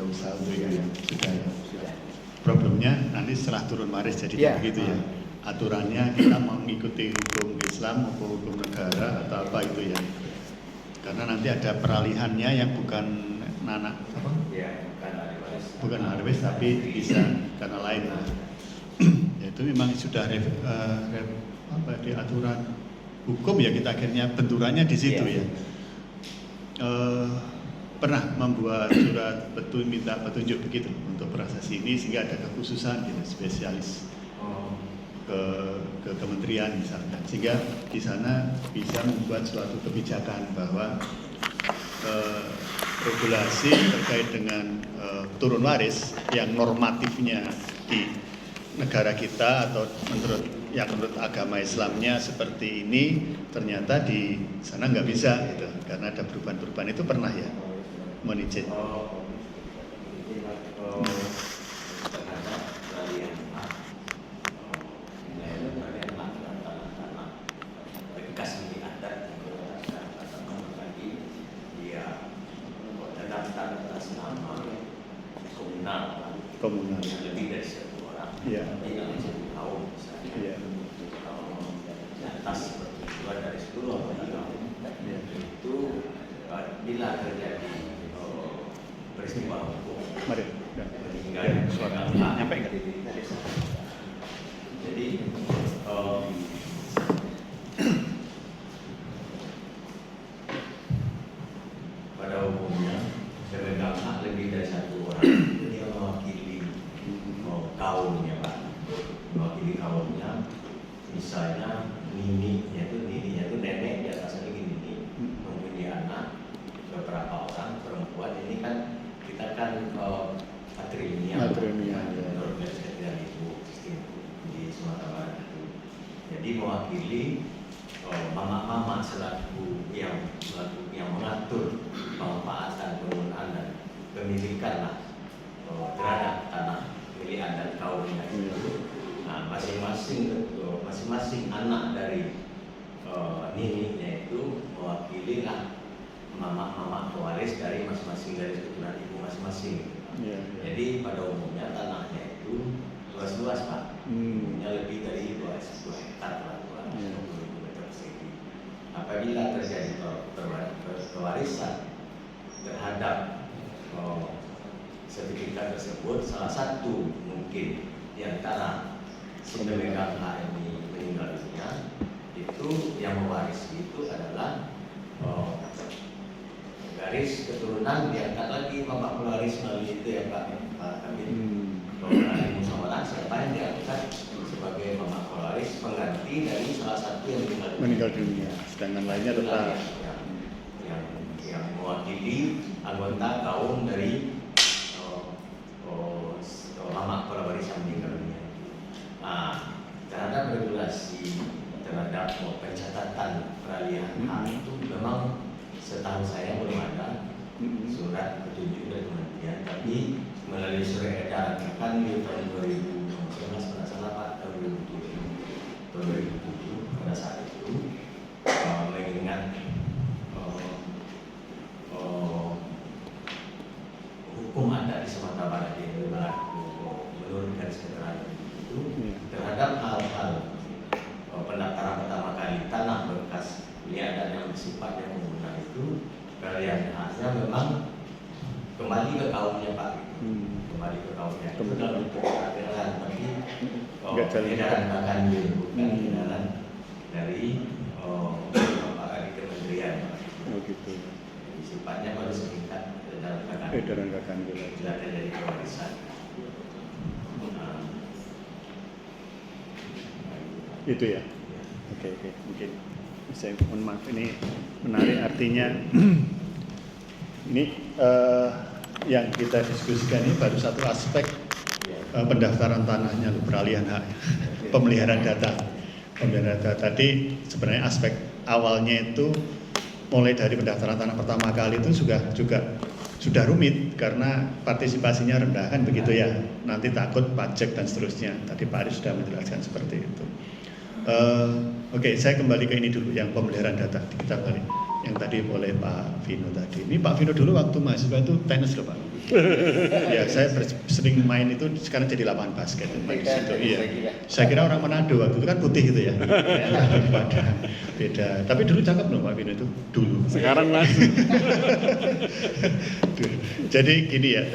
berusaha untuk itu ya. Sudah. Problemnya nanti setelah turun waris jadi begitu ya. Aturannya kita mengikuti hukum Islam maupun hukum negara atau apa itu ya. Karena nanti ada peralihannya yang bukan anak apa? Ya, bukan ahli waris tapi bisa karena lain. Itu memang sudah di aturan hukum ya, kita akhirnya benturannya di situ ya. Pernah membuat surat minta petunjuk begitu untuk proses ini sehingga ada kekhususan gitu, spesialis ke kementerian misalnya, sehingga di sana bisa membuat suatu kebijakan bahwa regulasi terkait dengan turun waris yang normatifnya di negara kita atau menurut agama Islamnya seperti ini, ternyata di sana nggak bisa gitu, karena ada perubahan-perubahan itu pernah ya mohon izin. Komunal lebih dari satu orang, ya. Tidak menjadi kaum misalnya, ya. Atas persetujuan dari 10 orang ya. Itu bila terjadi peristiwa hukum, Mari meninggal suara nyampe nggak? Jadi pada umumnya pemegang hak lebih dari satu orang dia mewakili kaumnya, Pak, mewakili kaumnya. Misalnya nininya itu nenek di atas lagi nini, mempunyai anak beberapa orang perempuan. Ini kan kita kan matrilineal menurut garis keturunan ibu di Sumatera Barat itu. Jadi mewakili mama-mama selaku yang mengatur pemanfaatan, penggunaan dan pemilikan terhadap tanah milik adat kaumnya itu. Nah, masing-masing anak dari nininya itu mewakili mama pewaris dari masing-masing garis keturunan ibu masing-masing. Jadi pada umumnya tanahnya itu luas-luas, Pak. Punya lebih dari 2 hektar lah, 20 meter persegi. Apabila terjadi pewarisan terhadap sertifikat tersebut, salah satu mungkin di antara si pemegang hak ini meninggal dunia, itu yang mewarisi itu adalah garis keturunan diangkat lagi bapak pewaris melalui itu ya Pak Kamil. Dari musyawarah siapa yang diangkat sebagai bapak pewaris pengganti dari salah satu yang meninggal dunia. Sedangkan lainnya tetap yang mewakili anggota kaum dari mama pewaris yang meninggal dunia. Nah, terhadap regulasi terhadap pencatatan peralihan hak itu memang setahu saya belum ada surat petunjuk dari kementerian, tapi melalui surat edaran kan di tahun 2019 pada salah Pak, tahun 2007 pada saat itu mengingat hukum adat di Sumatera Barat ini berlaku menurut garis keterangan itu terhadap hal-hal pendaftaran pertama kali tanah bekas milik adat yang bersifat yang komunal itu peralihan haknya memang kembali ke kaumnya Pak, kembali ke kaumnya itu dalam edaran, tapi edaran bahkan bukan edaran dari dari kementerian gitu. Jadi sifatnya baru setingkat edaran bahkan tidak terjadi pewarisan. Itu ya. Oke, mungkin saya mohon maaf, ini menarik, artinya ini yang kita diskusikan ini baru satu aspek pendaftaran tanahnya, peralihan hak, pemeliharaan data. Tadi sebenarnya aspek awalnya itu mulai dari pendaftaran tanah pertama kali itu juga sudah rumit karena partisipasinya rendah kan begitu ya. Nanti takut pajak dan seterusnya. Tadi Pak Aris sudah menjelaskan seperti itu. Oke, saya kembali ke ini dulu yang pemeliharaan data. Kita balik. yang tadi oleh Pak Vino tadi. Ini Pak Vino dulu waktu mahasiswa itu tenis loh Pak. Ya saya sering main itu, sekarang jadi lapangan basket main di situ. Iya. Saya kira orang Manado waktu itu kan putih gitu ya. Beda. Tapi dulu cakep loh Pak Vino itu dulu. Sekarang masih. Jadi gini ya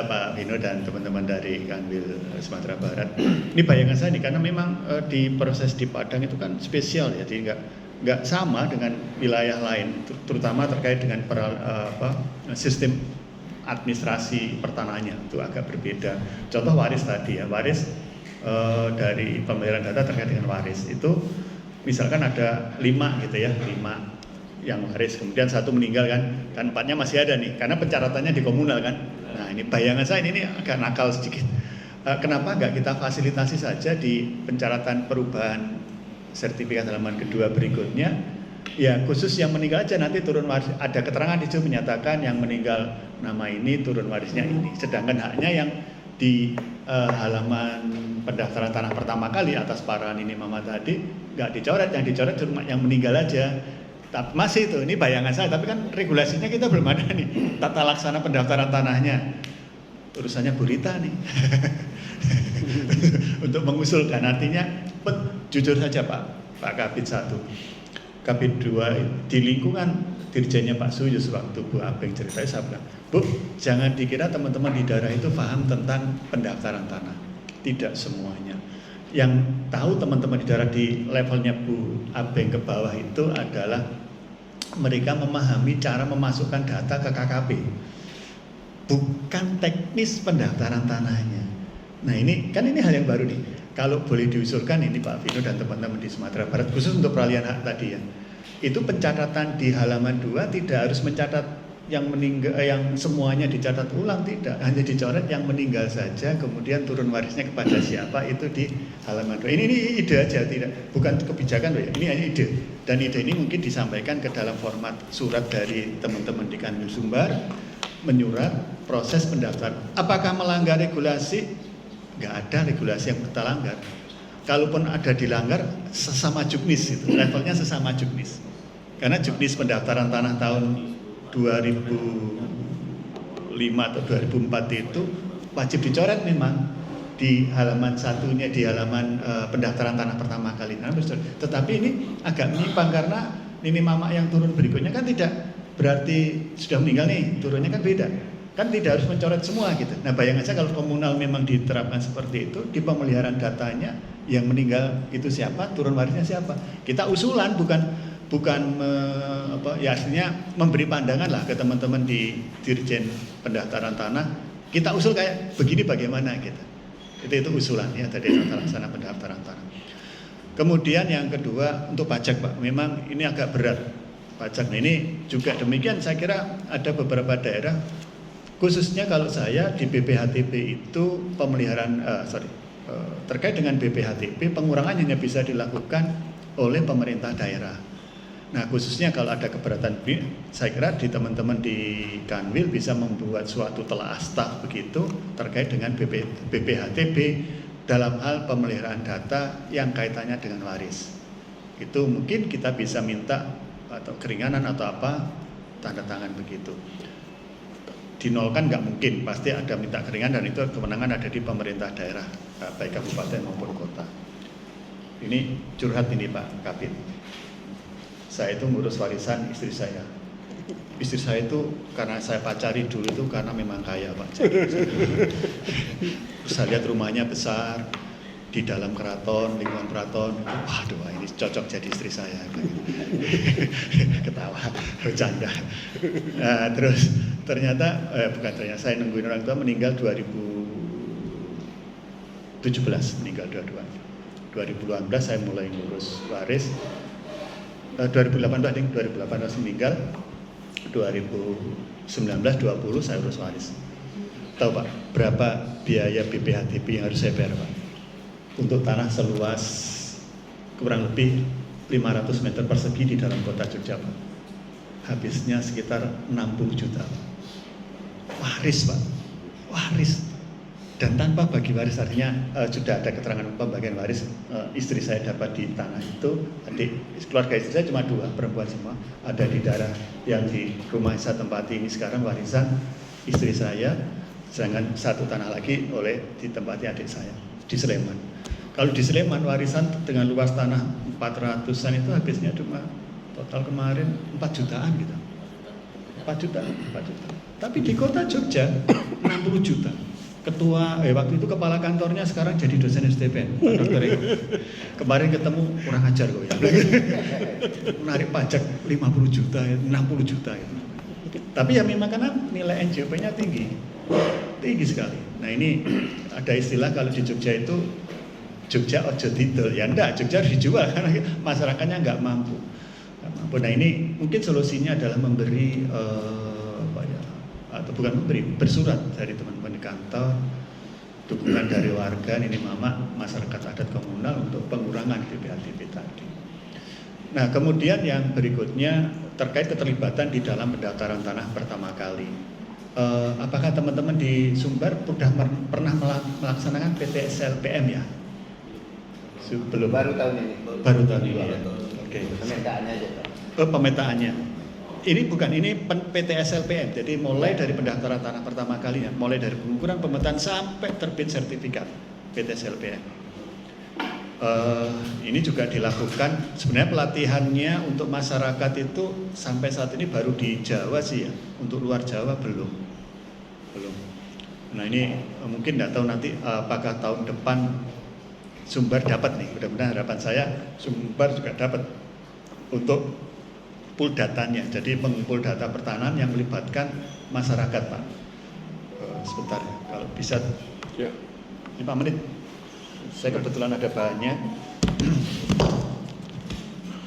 Pak Vino dan teman-teman dari Kanwil Sumatera Barat. Ini bayangan saya nih karena memang di proses di Padang itu kan spesial ya, jadi nggak sama dengan wilayah lain, terutama terkait dengan sistem administrasi pertanahannya itu agak berbeda. Contoh waris tadi ya, waris dari pemeliharaan data terkait dengan waris itu misalkan ada 5 gitu ya, 5 yang waris, kemudian 1 meninggal kan 4-nya masih ada nih karena pencatatannya di komunal kan. Nah ini bayangan saya ini agak nakal sedikit. Kenapa nggak kita fasilitasi saja di pencatatan perubahan sertifikat halaman kedua berikutnya, ya khusus yang meninggal aja nanti turun waris, ada keterangan di situ menyatakan yang meninggal nama ini, turun warisnya ini, sedangkan haknya yang di halaman pendaftaran tanah pertama kali atas parahan ini mama tadi nggak dicoret, yang dicoret cuma yang meninggal aja. Masih itu, ini bayangan saya, tapi kan regulasinya kita belum ada nih, tata laksana pendaftaran tanahnya, urusannya Bu Rita nih. Untuk mengusulkan, artinya jujur saja Pak Kabid 1, Kabid 2 di lingkungan dirjennya Pak Suyus waktu Bu Abeng ceritanya, saya bilang, Bu, jangan dikira teman-teman di daerah itu paham tentang pendaftaran tanah. Tidak semuanya. Yang tahu teman-teman di daerah di levelnya Bu Abeng ke bawah itu adalah mereka memahami cara memasukkan data ke KKP, bukan teknis pendaftaran tanahnya. Nah ini kan ini hal yang baru nih. Kalau boleh diusulkan ini Pak Vino dan teman-teman di Sumatera Barat, khusus untuk peralihan hak tadi ya, itu pencatatan di halaman 2 tidak harus mencatat yang meninggal, yang semuanya dicatat ulang, tidak, hanya dicoret yang meninggal saja, kemudian turun warisnya kepada siapa itu di halaman 2. Ini ide aja, tidak, bukan kebijakan loh ya, ini hanya ide. Dan ide ini mungkin disampaikan ke dalam format surat dari teman-teman di Kanwil Sumbar, menyurat proses pendaftaran. Apakah melanggar regulasi? Nggak ada regulasi yang kita langgar. Kalaupun ada dilanggar, sesama juknis itu, levelnya sesama juknis. Karena juknis pendaftaran tanah tahun 2005 atau 2004 itu wajib dicoret memang di halaman satunya, di halaman pendaftaran tanah pertama kali. Tetapi ini agak menyimpang karena ini mama yang turun berikutnya kan tidak berarti sudah meninggal nih, turunnya kan beda. Kan tidak harus mencoret semua gitu. Nah bayangkan saja kalau komunal memang diterapkan seperti itu, di pemeliharaan datanya yang meninggal itu siapa, turun warisnya siapa. Kita usulan bukan ya aslinya memberi pandangan lah ke teman-teman di Dirjen Pendaftaran Tanah. Kita usul kayak begini bagaimana gitu. Itu usulan ya dari tata laksana pendaftaran tanah. Kemudian yang kedua untuk pajak Pak, memang ini agak berat pajak. Nah, ini juga demikian, saya kira ada beberapa daerah. Khususnya kalau saya di BPHTP itu pemeliharaan terkait dengan BPHTP pengurangan hanya bisa dilakukan oleh pemerintah daerah. Nah khususnya kalau ada keberatan, saya kira di teman-teman di Kanwil bisa membuat suatu telaah staf begitu terkait dengan BPHTP dalam hal pemeliharaan data yang kaitannya dengan waris. Itu mungkin kita bisa minta atau keringanan atau apa, tanda tangan begitu. Dinolkan nggak mungkin, pasti ada minta keringan dan itu kewenangan ada di pemerintah daerah, baik kabupaten maupun kota. Ini curhat ini Pak Kabid. Saya itu ngurus warisan istri saya. Istri saya itu karena saya pacari dulu itu karena memang kaya Pak. Saya lihat rumahnya besar di dalam keraton, lingkungan keraton. Waduh, ini cocok jadi istri saya. Ketawa, bercanda. Nah, terus ternyata saya nungguin orang tua meninggal 2017, meninggal dua-duanya. 2018 saya mulai ngurus waris. 2018 meninggal. 2019-20 saya urus waris. Tahu Pak, berapa biaya BPHTP yang harus saya bayar Pak? Untuk tanah seluas kurang lebih 500 meter persegi di dalam kota Jogja Pak. Habisnya sekitar 60 juta Pak. Waris Pak, waris. dan tanpa bagi waris, artinya sudah ada keterangan pembagian waris. Istri saya dapat di tanah itu, adik keluarga istri saya cuma 2 perempuan semua, ada di daerah yang di rumah saya tempati ini sekarang warisan istri saya, sedangkan 1 tanah lagi ditempati adik saya di Sleman. Kalau di Sleman warisan dengan luas tanah 400-an itu habisnya cuma total kemarin 4 jutaan gitu. 4 juta. Tapi di kota Jogja 60 juta. Ketua waktu itu kepala kantornya sekarang jadi dosen STPN, Pak Dr. Eko. Kemarin ketemu kurang ajar kok ya. Menarik pajak 50 juta, 60 juta itu. Tapi ya memang karena nilai NJP-nya tinggi sekali. Nah ini ada istilah kalau di Jogja itu Jogja ojo didol, ya enggak, Jogja harus dijual karena masyarakatnya nggak mampu. Nah ini mungkin solusinya adalah memberi atau bukan memberi, bersurat dari teman-teman di kantor, dukungan dari warga, ini mama masyarakat adat komunal untuk pengurangan DP tadi. Nah kemudian yang berikutnya terkait keterlibatan di dalam pendaftaran tanah pertama kali. Apakah teman-teman di Sumbar sudah pernah melaksanakan PTSLPM ya? Belum. Baru tahun ini. Baru tahun ini. Oke. Pemetaannya aja. Pemetaannya. Ini PTSLPM. Jadi mulai dari pendaftaran tanah pertama kali ya, mulai dari pengukuran, pemetaan sampai terbit sertifikat PTSLPM. Ini juga dilakukan. Sebenarnya pelatihannya untuk masyarakat itu sampai saat ini baru di Jawa sih ya. Untuk luar Jawa belum. Nah ini mungkin nggak tahu nanti apakah tahun depan Sumbar dapat nih. Mudah-mudahan harapan saya Sumbar juga dapat untuk pool datanya. Jadi pengumpul data pertanahan yang melibatkan masyarakat, Pak. Sebentar ya, kalau bisa 5 menit. Saya kebetulan ada bahannya.